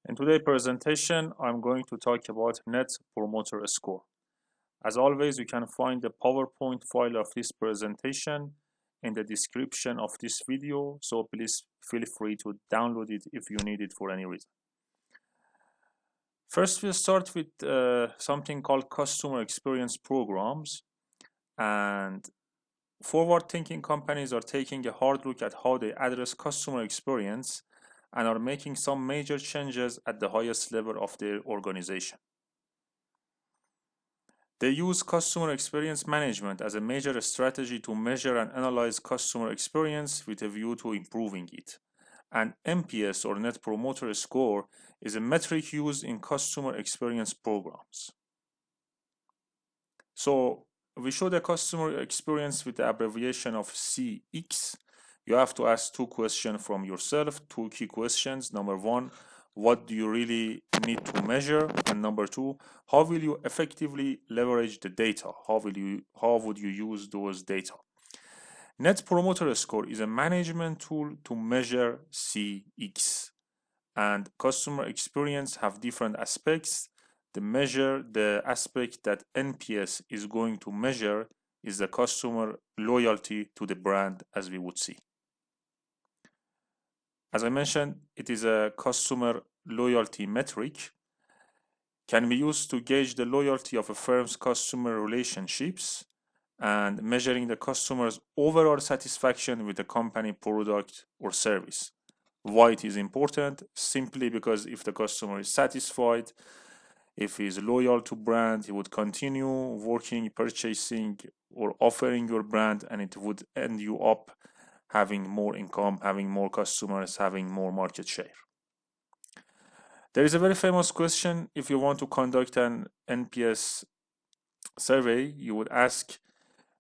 In today's presentation, I'm going to talk about Net Promoter Score. As always, you can find the PowerPoint file of this presentation in the description of this video, so please feel free to download it if you need it for any reason. First, we'll start with something called customer experience programs, and forward-thinking companies are taking a hard look at how they address customer experience and are making some major changes at the highest level of their organization. They use customer experience management as a major strategy to measure and analyze customer experience with a view to improving it. And NPS, or Net Promoter Score, is a metric used in customer experience programs. So we show the customer experience with the abbreviation of CX. You have to ask two questions from yourself, two key questions. Number one, what do you really need to measure? And number two, how will you effectively leverage the data? How would you use those data? Net Promoter Score is a management tool to measure CX, and customer experience have different aspects. The aspect that NPS is going to measure is the customer loyalty to the brand, as we would see. As I mentioned, it is a customer loyalty metric, can be used to gauge the loyalty of a firm's customer relationships and measuring the customer's overall satisfaction with the company product or service. Why it is important? Simply because if the customer is satisfied, if he is loyal to brand, he would continue working, purchasing, or offering your brand, and it would end you up having more income, having more customers, having more market share. There is a very famous question. If you want to conduct an NPS survey, you would ask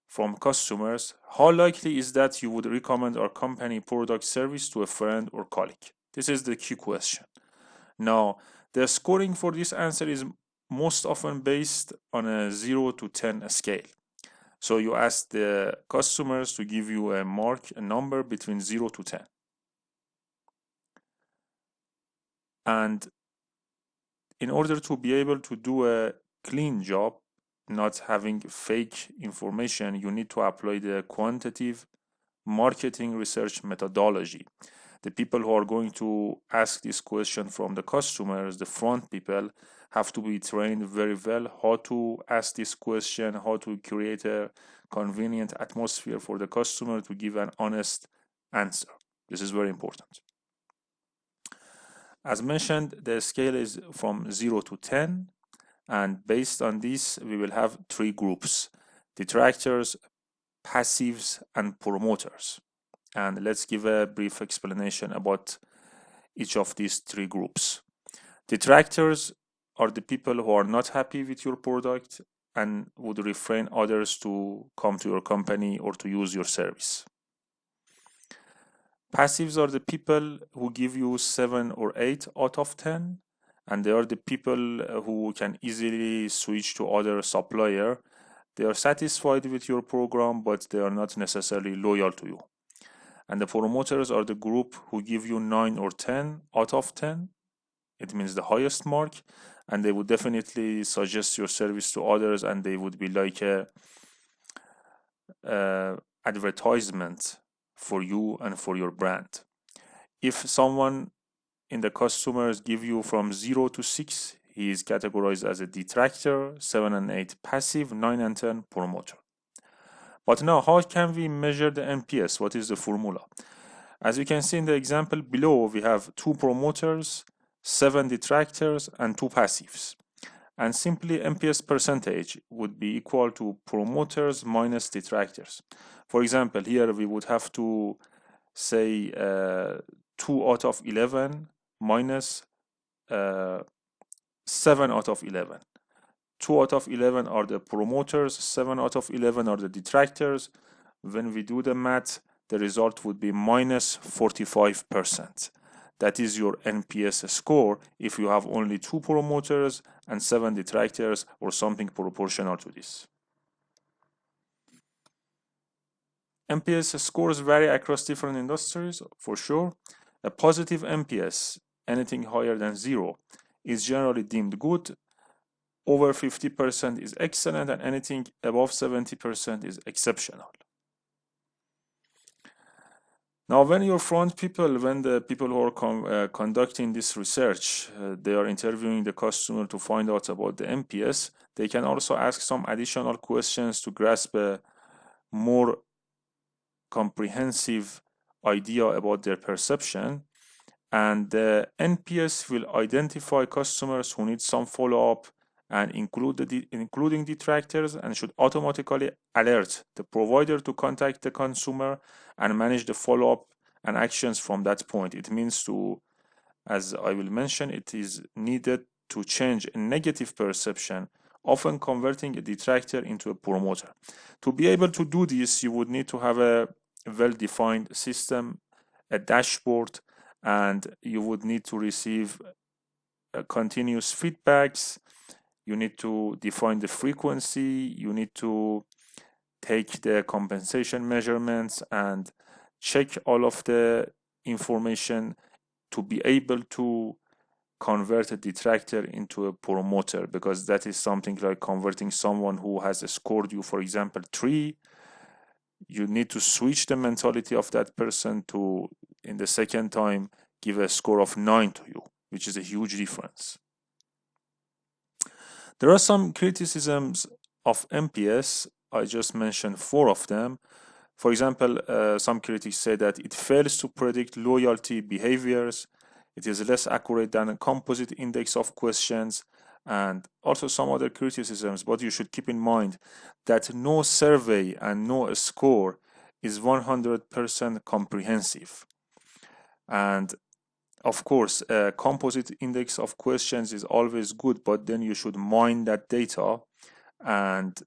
from customers, how likely is that you would recommend our company product service to a friend or colleague? This is the key question. Now, the scoring for this answer is most often based on a 0 to 10 scale. So you ask the customers to give you a number between 0 to 10. And in order to be able to do a clean job, not having fake information, you need to apply the quantitative marketing research methodology. The people who are going to ask this question from the customers, the front people, have to be trained very well how to ask this question, how to create a convenient atmosphere for the customer to give an honest answer. This is very important. As mentioned, the scale is from 0 to 10, and based on this, we will have three groups: detractors, passives, and promoters. And let's give a brief explanation about each of these three groups. Detractors are the people who are not happy with your product and would refrain others to come to your company or to use your service. Passives are the people who give you 7 or 8 out of 10, and they are the people who can easily switch to other supplier. They are satisfied with your program, but they are not necessarily loyal to you. And the promoters are the group who give you 9 or 10 out of 10. It means the highest mark, and they would definitely suggest your service to others, and they would be like a advertisement for you and for your brand. If someone in the customers give you from 0 to 6, he is categorized as a detractor, 7 and 8 passive, 9 and 10 promoter. But now, how can we measure the NPS? What is the formula? As you can see in the example below, we have 2 promoters, 7 detractors, and 2 passives. And simply NPS percentage would be equal to promoters minus detractors. For example, here we would have to say 2 out of 11 minus 7 out of 11. 2 out of 11 are the promoters, 7 out of 11 are the detractors. When we do the math, the result would be minus 45%. That is your NPS score if you have only 2 promoters and 7 detractors, or something proportional to this. NPS scores vary across different industries, for sure. A positive NPS anything higher than 0 is generally deemed good, over 50% is excellent, and anything above 70% is exceptional. Now, when the people who are conducting this research, they are interviewing the customer to find out about the NPS, they can also ask some additional questions to grasp a more comprehensive idea about their perception. And the NPS will identify customers who need some follow-up and including detractors, and should automatically alert the provider to contact the consumer and manage the follow-up and actions from that point. It means to, as I will mention, it is needed to change a negative perception, often converting a detractor into a promoter. To be able to do this, you would need to have a well-defined system, a dashboard, and you would need to receive continuous feedbacks. You need to define the frequency. You need to take the compensation measurements and check all of the information to be able to convert a detractor into a promoter, because that is something like converting someone who has scored you, for example, 3. You need to switch the mentality of that person to, in the second time, give a score of 9 to you, which is a huge difference. There are some criticisms of NPS. I just mentioned 4 of them. For example, some critics say that it fails to predict loyalty behaviors. It is less accurate than a composite index of questions, and also some other criticisms. But you should keep in mind that no survey and no score is 100% comprehensive. And of course, a composite index of questions is always good, but then you should mine that data. And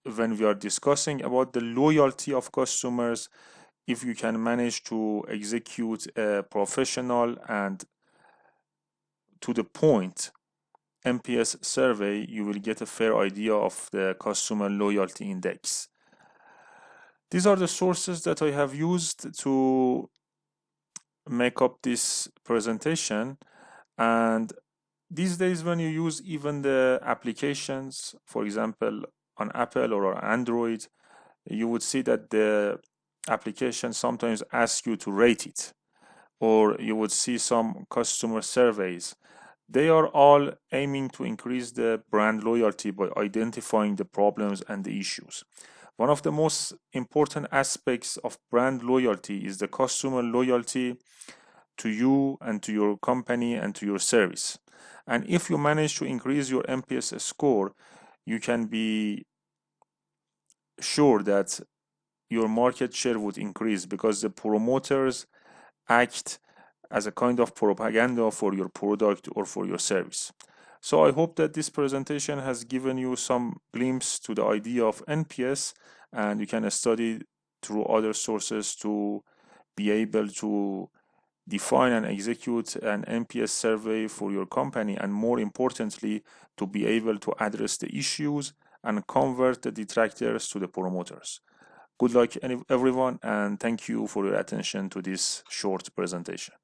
when we are discussing about the loyalty of customers, if you can manage to execute a professional and to the point NPS survey, you will get a fair idea of the customer loyalty index. These are the sources that I have used to make up this presentation. And these days, when you use even the applications, for example, on Apple or on Android, you would see that the application sometimes asks you to rate it, or you would see some customer surveys. They are all aiming to increase the brand loyalty by identifying the problems and the issues. One of the most important aspects of brand loyalty is the customer loyalty to you and to your company and to your service. And if you manage to increase your NPS score, you can be sure that your market share would increase, because the promoters act as a kind of propaganda for your product or for your service. So I hope that this presentation has given you some glimpse to the idea of NPS, and you can study through other sources to be able to define and execute an NPS survey for your company, and more importantly, to be able to address the issues and convert the detractors to the promoters. Good luck, everyone, and thank you for your attention to this short presentation.